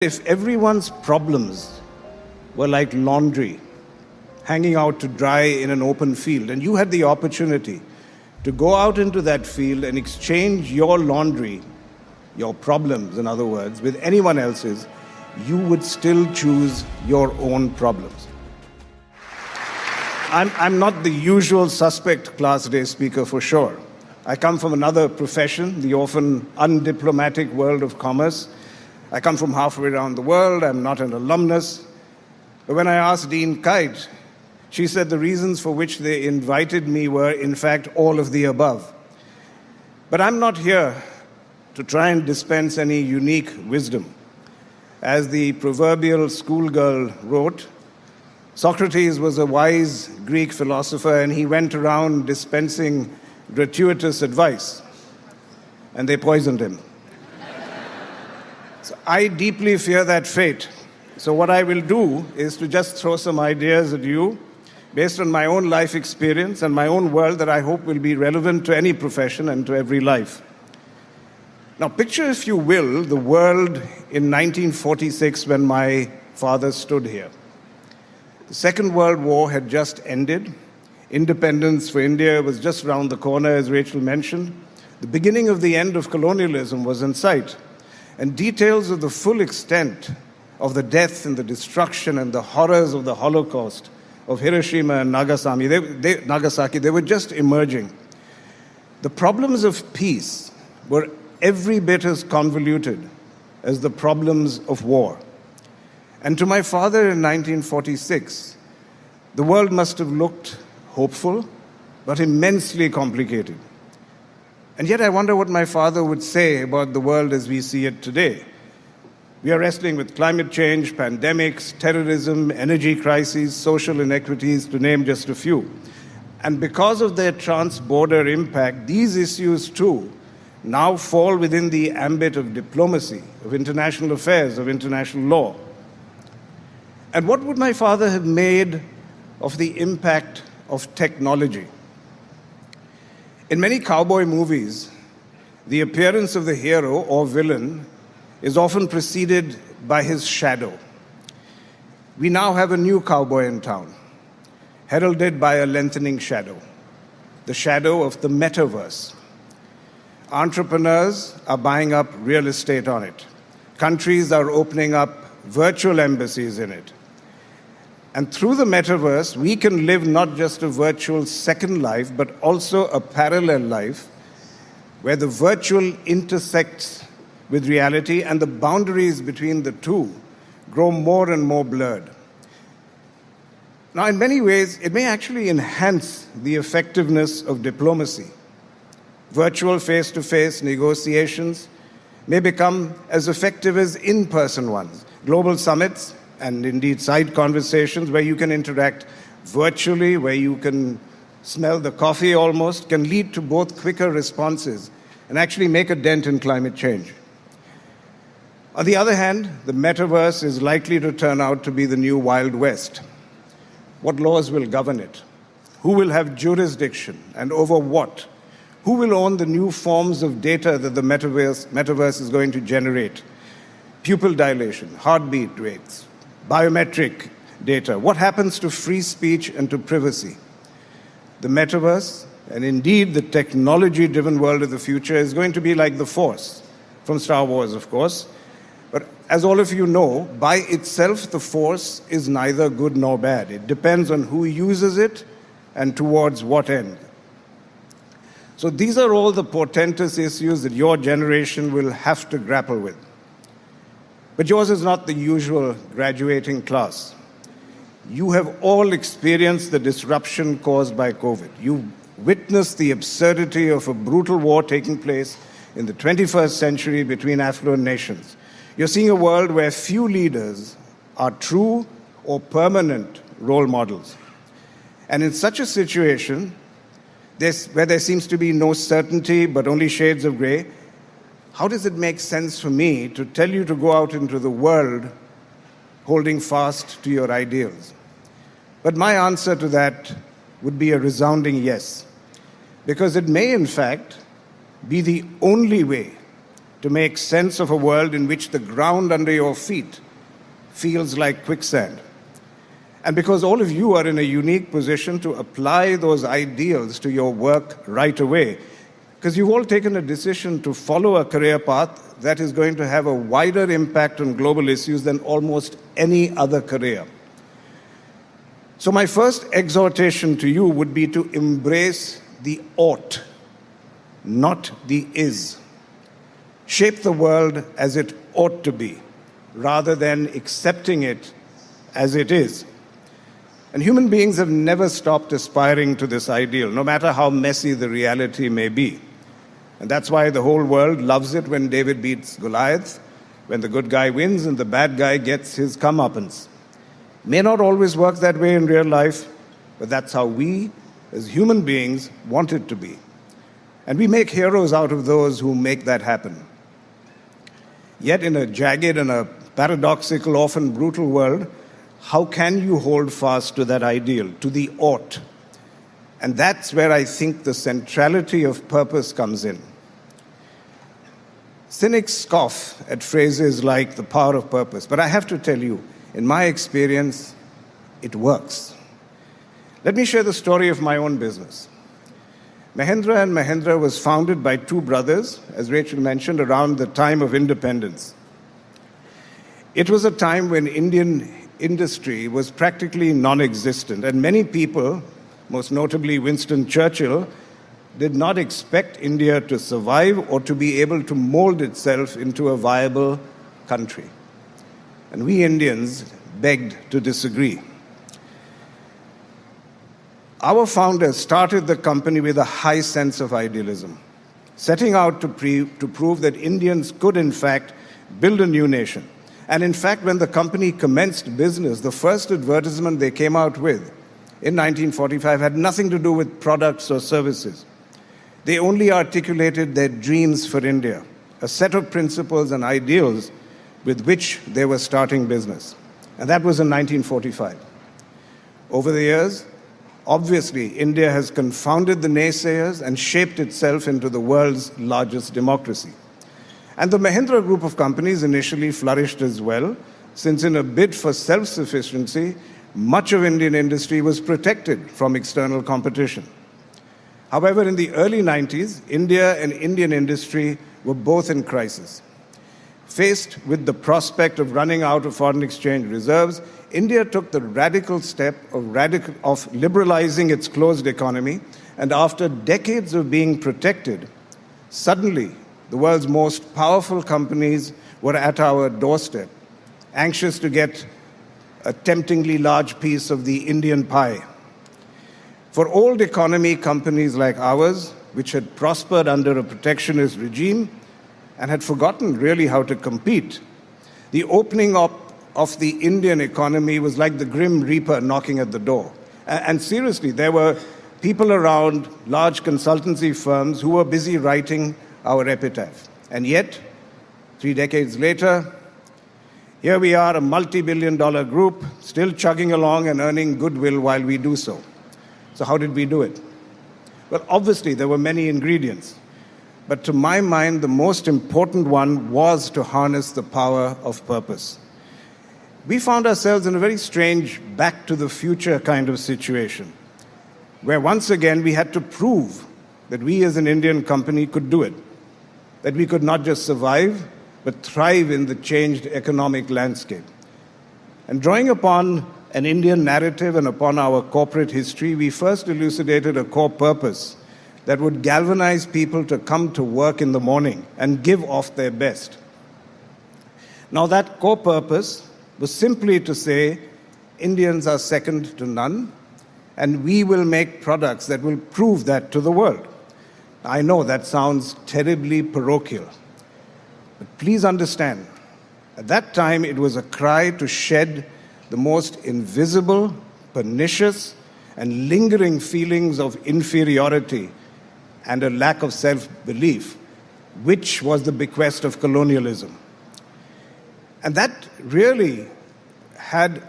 If everyone's problems were like laundry hanging out to dry in an open field, and you had the opportunity to go out into that field and exchange your laundry, your problems, in other words, with anyone else's, you would still choose your own problems. I'm not the usual suspect Class Day speaker for sure. I come from another profession, the often undiplomatic world of commerce. I come from halfway around the world. I'm not an alumnus. But when I asked Dean Kite, she said the reasons for which they invited me were, in fact, all of the above. But I'm not here to try and dispense any unique wisdom. As the proverbial schoolgirl wrote, Socrates was a wise Greek philosopher, and he went around dispensing gratuitous advice, and they poisoned him. So I deeply fear that fate. So what I will do is to just throw some ideas at you based on my own life experience and my own world that I hope will be relevant to any profession and to every life. Now, picture, if you will, the world in 1946 when my father stood here. The Second World War had just ended. Independence for India was just around the corner, as Rachel mentioned. The beginning of the end of colonialism was in sight. And details of the full extent of the death and the destruction and the horrors of the Holocaust of Hiroshima and Nagasaki, they were just emerging. The problems of peace were every bit as convoluted as the problems of war. And to my father in 1946, the world must have looked hopeful, but immensely complicated. And yet I wonder what my father would say about the world as we see it today. We are wrestling with climate change, pandemics, terrorism, energy crises, social inequities, to name just a few. And because of their trans-border impact, these issues too now fall within the ambit of diplomacy, of international affairs, of international law. And what would my father have made of the impact of technology? In many cowboy movies, the appearance of the hero or villain is often preceded by his shadow. We now have a new cowboy in town, heralded by a lengthening shadow, the shadow of the Metaverse. Entrepreneurs are buying up real estate on it. Countries are opening up virtual embassies in it. And through the Metaverse, we can live not just a virtual second life, but also a parallel life where the virtual intersects with reality and the boundaries between the two grow more and more blurred. Now, in many ways, it may actually enhance the effectiveness of diplomacy. Virtual face-to-face negotiations may become as effective as in-person ones. Global summits and indeed side conversations where you can interact virtually, where you can smell the coffee almost, can lead to both quicker responses and actually make a dent in climate change. On the other hand, the Metaverse is likely to turn out to be the new Wild West. What laws will govern it? Who will have jurisdiction and over what? Who will own the new forms of data that the Metaverse is going to generate? Pupil dilation, heartbeat rates, biometric data. What happens to free speech and to privacy? The Metaverse, and indeed the technology-driven world of the future, is going to be like the Force, from Star Wars, of course. But as all of you know, by itself, the Force is neither good nor bad. It depends on who uses it and towards what end. So these are all the portentous issues that your generation will have to grapple with. But yours is not the usual graduating class. You have all experienced the disruption caused by COVID. You witnessed the absurdity of a brutal war taking place in the 21st century between affluent nations. You're seeing a world where few leaders are true or permanent role models. And in such a situation, where there seems to be no certainty but only shades of gray, how does it make sense for me to tell you to go out into the world holding fast to your ideals? But my answer to that would be a resounding yes, because it may, in fact, be the only way to make sense of a world in which the ground under your feet feels like quicksand. And because all of you are in a unique position to apply those ideals to your work right away, because you've all taken a decision to follow a career path that is going to have a wider impact on global issues than almost any other career. So my first exhortation to you would be to embrace the ought, not the is. Shape the world as it ought to be, rather than accepting it as it is. And human beings have never stopped aspiring to this ideal, no matter how messy the reality may be. And that's why the whole world loves it when David beats Goliath, when the good guy wins and the bad guy gets his comeuppance. May not always work that way in real life, but that's how we, as human beings, want it to be. And we make heroes out of those who make that happen. Yet in a jagged and a paradoxical, often brutal world, how can you hold fast to that ideal, to the ought? And that's where I think the centrality of purpose comes in. Cynics scoff at phrases like the power of purpose, but I have to tell you, in my experience, it works. Let me share the story of my own business. Mahindra and Mahindra was founded by two brothers, as Rachel mentioned, around the time of independence. It was a time when Indian industry was practically non-existent, and many people, most notably Winston Churchill, did not expect India to survive or to be able to mold itself into a viable country. And we Indians begged to disagree. Our founders started the company with a high sense of idealism, setting out to prove that Indians could, in fact, build a new nation. And in fact, when the company commenced business, the first advertisement they came out with in 1945 had nothing to do with products or services. They only articulated their dreams for India, a set of principles and ideals with which they were starting business. And that was in 1945. Over the years, obviously, India has confounded the naysayers and shaped itself into the world's largest democracy. And the Mahindra group of companies initially flourished as well, since in a bid for self-sufficiency, much of Indian industry was protected from external competition. However, in the early 90s, India and Indian industry were both in crisis. Faced with the prospect of running out of foreign exchange reserves, India took the radical step of liberalizing its closed economy, and after decades of being protected, suddenly the world's most powerful companies were at our doorstep, anxious to get a temptingly large piece of the Indian pie. For old economy companies like ours, which had prospered under a protectionist regime and had forgotten really how to compete, the opening up of the Indian economy was like the Grim Reaper knocking at the door. And seriously, there were people around, large consultancy firms, who were busy writing our epitaph. And yet, 3 decades later, here we are, a multi-billion-dollar group, still chugging along and earning goodwill while we do so. So how did we do it? Well, obviously, there were many ingredients. But to my mind, the most important one was to harness the power of purpose. We found ourselves in a very strange back-to-the-future kind of situation, where once again we had to prove that we as an Indian company could do it, that we could not just survive, but thrive in the changed economic landscape. And drawing upon an Indian narrative and upon our corporate history, we first elucidated a core purpose that would galvanize people to come to work in the morning and give off their best. Now, that core purpose was simply to say, Indians are second to none, and we will make products that will prove that to the world. I know that sounds terribly parochial, but please understand, at that time it was a cry to shed the most invisible, pernicious, and lingering feelings of inferiority and a lack of self-belief, which was the bequest of colonialism. And that really had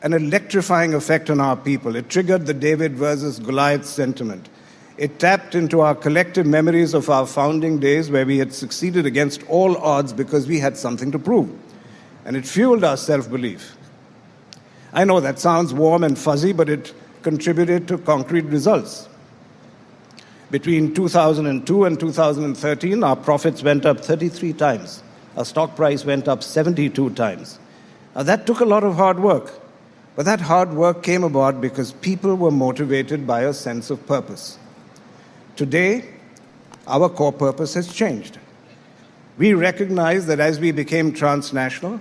an electrifying effect on our people. It triggered the David versus Goliath sentiment. It tapped into our collective memories of our founding days where we had succeeded against all odds because we had something to prove. And it fueled our self-belief. I know that sounds warm and fuzzy, but it contributed to concrete results. Between 2002 and 2013, our profits went up 33 times. Our stock price went up 72 times. Now, that took a lot of hard work. But that hard work came about because people were motivated by a sense of purpose. Today, our core purpose has changed. We recognize that as we became transnational,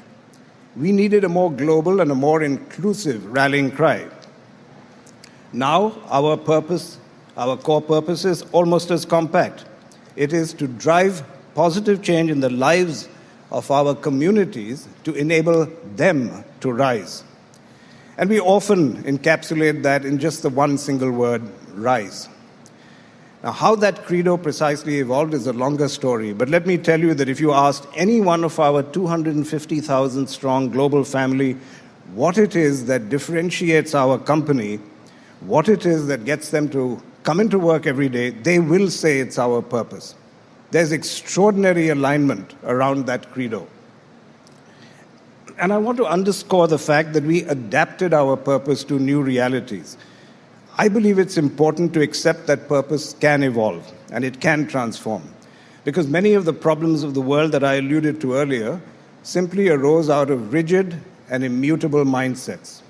we needed a more global and a more inclusive rallying cry. Now, our core purpose is almost as compact. It is to drive positive change in the lives of our communities to enable them to rise. And we often encapsulate that in just the one single word, rise. Now, how that credo precisely evolved is a longer story, but let me tell you that if you asked any one of our 250,000 strong global family what it is that differentiates our company, what it is that gets them to come into work every day, they will say it's our purpose. There's extraordinary alignment around that credo. And I want to underscore the fact that we adapted our purpose to new realities. I believe it's important to accept that purpose can evolve and it can transform, because many of the problems of the world that I alluded to earlier simply arose out of rigid and immutable mindsets.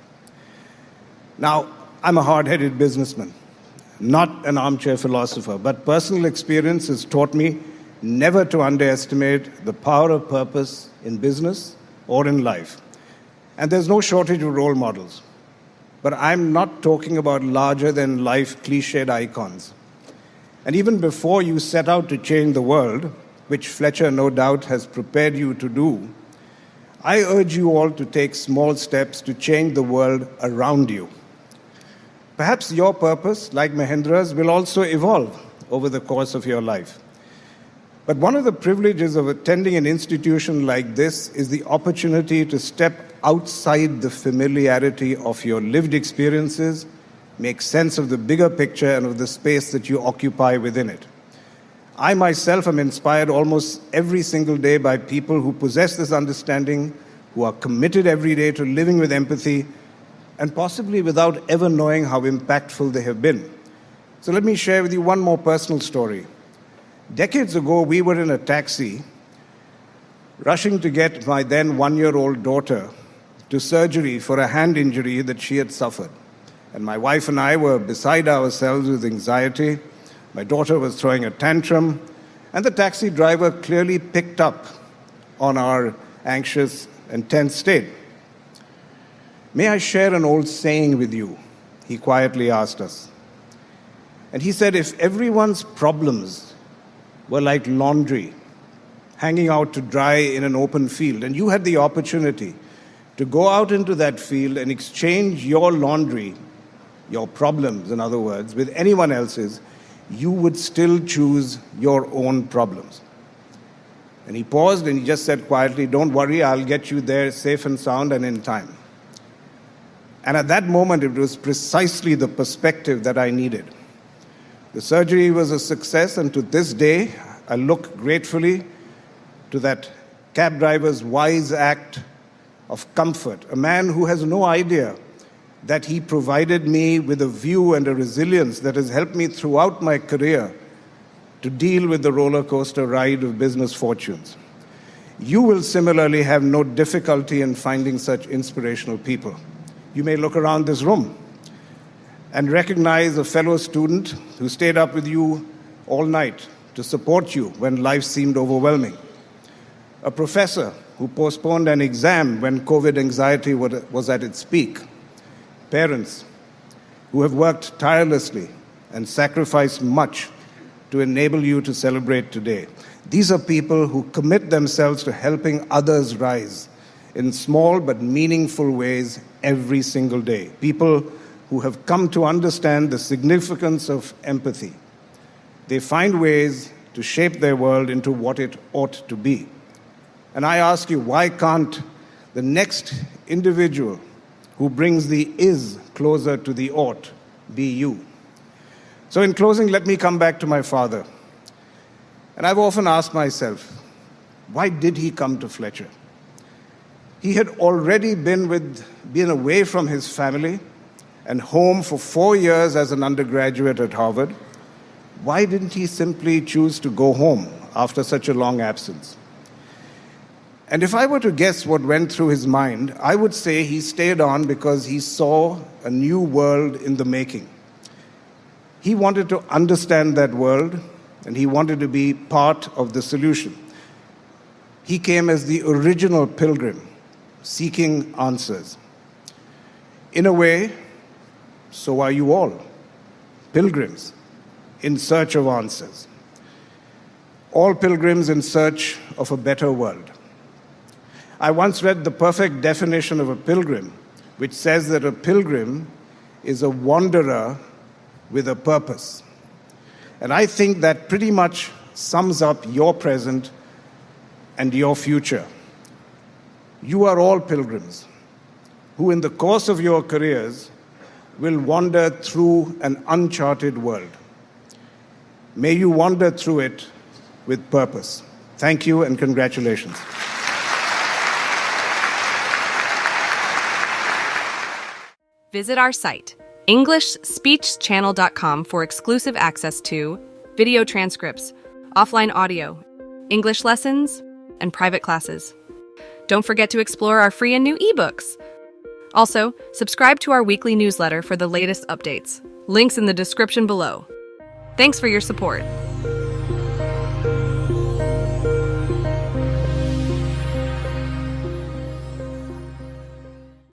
Now, I'm a hard-headed businessman, not an armchair philosopher, but personal experience has taught me never to underestimate the power of purpose in business or in life. And there's no shortage of role models. But I'm not talking about larger-than-life cliched icons. And even before you set out to change the world, which Fletcher no doubt has prepared you to do, I urge you all to take small steps to change the world around you. Perhaps your purpose, like Mahindra's, will also evolve over the course of your life. But one of the privileges of attending an institution like this is the opportunity to step outside the familiarity of your lived experiences, make sense of the bigger picture and of the space that you occupy within it. I myself am inspired almost every single day by people who possess this understanding, who are committed every day to living with empathy, and possibly without ever knowing how impactful they have been. So let me share with you one more personal story. Decades ago, we were in a taxi, rushing to get my then one-year-old daughter to surgery for a hand injury that she had suffered. And my wife and I were beside ourselves with anxiety. My daughter was throwing a tantrum, and the taxi driver clearly picked up on our anxious and tense state. "May I share an old saying with you?" he quietly asked us. And he said, if everyone's problems were like laundry hanging out to dry in an open field, and you had the opportunity to go out into that field and exchange your laundry, your problems, in other words, with anyone else's, you would still choose your own problems. And he paused and he just said quietly, "Don't worry, I'll get you there safe and sound and in time." And at that moment, it was precisely the perspective that I needed. The surgery was a success, and to this day, I look gratefully to that cab driver's wise act of comfort, a man who has no idea that he provided me with a view and a resilience that has helped me throughout my career to deal with the roller coaster ride of business fortunes. You will similarly have no difficulty in finding such inspirational people. You may look around this room and recognize a fellow student who stayed up with you all night to support you when life seemed overwhelming. A professor who postponed an exam when COVID anxiety was at its peak. Parents who have worked tirelessly and sacrificed much to enable you to celebrate today. These are people who commit themselves to helping others rise in small but meaningful ways every single day. People who have come to understand the significance of empathy. They find ways to shape their world into what it ought to be. And I ask you, why can't the next individual who brings the is closer to the ought be you? So in closing, let me come back to my father. And I've often asked myself, why did he come to Fletcher? He had already been away from his family and home for 4 years as an undergraduate at Harvard. Why didn't he simply choose to go home after such a long absence? And if I were to guess what went through his mind, I would say he stayed on because he saw a new world in the making. He wanted to understand that world, and he wanted to be part of the solution. He came as the original pilgrim, seeking answers. In a way, so are you all, pilgrims in search of answers. All pilgrims in search of a better world. I once read the perfect definition of a pilgrim, which says that a pilgrim is a wanderer with a purpose. And I think that pretty much sums up your present and your future. You are all pilgrims who, in the course of your careers, will wander through an uncharted world. May you wander through it with purpose. Thank you and congratulations. Visit our site, EnglishSpeechChannel.com, for exclusive access to video transcripts, offline audio, English lessons, and private classes. Don't forget to explore our free and new ebooks. Also, subscribe to our weekly newsletter for the latest updates. Links in the description below. Thanks for your support.